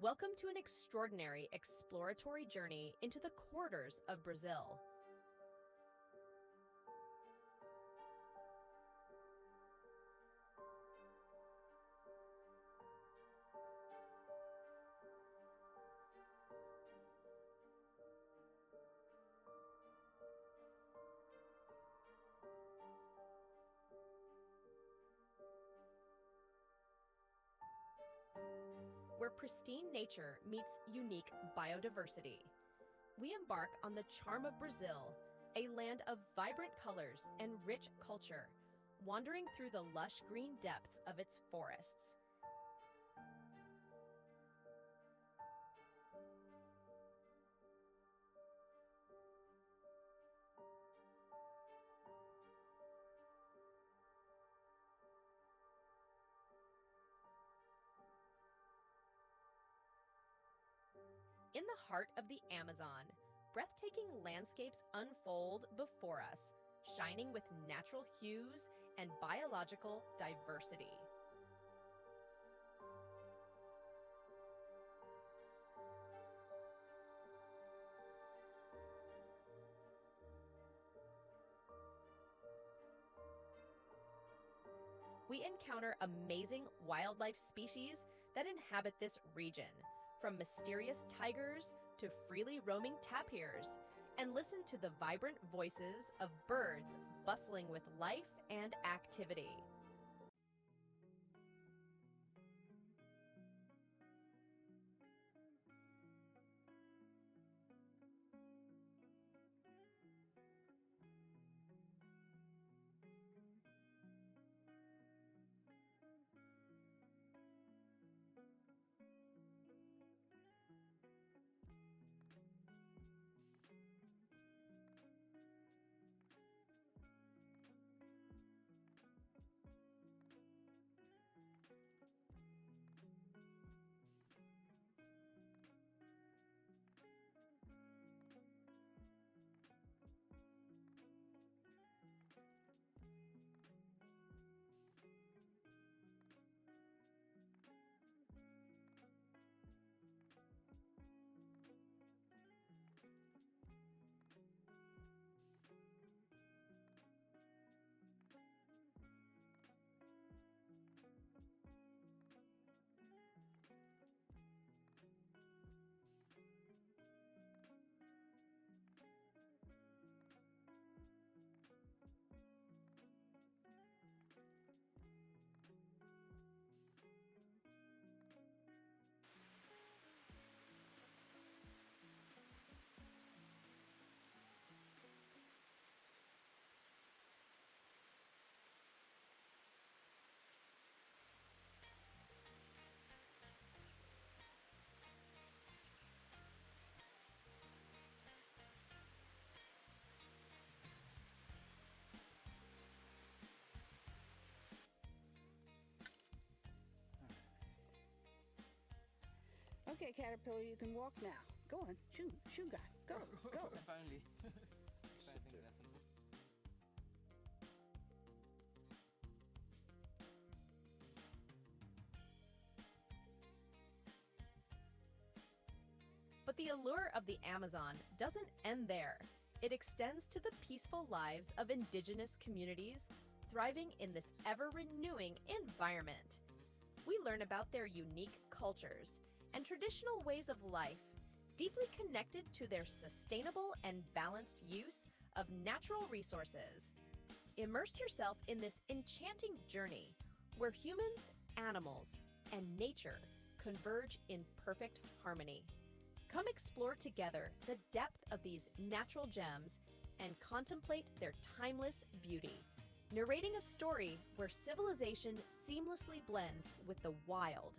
Welcome to an extraordinary exploratory journey into the corridors of Brazil. Where pristine nature meets unique biodiversity. We embark on the charm of Brazil, a land of vibrant colors and rich culture, wandering through the lush green depths of its forests. In the heart of the Amazon, breathtaking landscapes unfold before us, shining with natural hues and biological diversity. We encounter amazing wildlife species that inhabit this region, from mysterious tigers to freely roaming tapirs, and listen to the vibrant voices of birds bustling with life and activity. Okay, Caterpillar, you can walk now. Go on, shoe guy, go. If only. If I think that's enough. But the allure of the Amazon doesn't end there. It extends to the peaceful lives of indigenous communities thriving in this ever-renewing environment. We learn about their unique cultures and traditional ways of life, deeply connected to their sustainable and balanced use of natural resources. Immerse yourself in this enchanting journey where humans, animals, and nature converge in perfect harmony. Come explore together the depth of these natural gems and contemplate their timeless beauty, narrating a story where civilization seamlessly blends with the wild,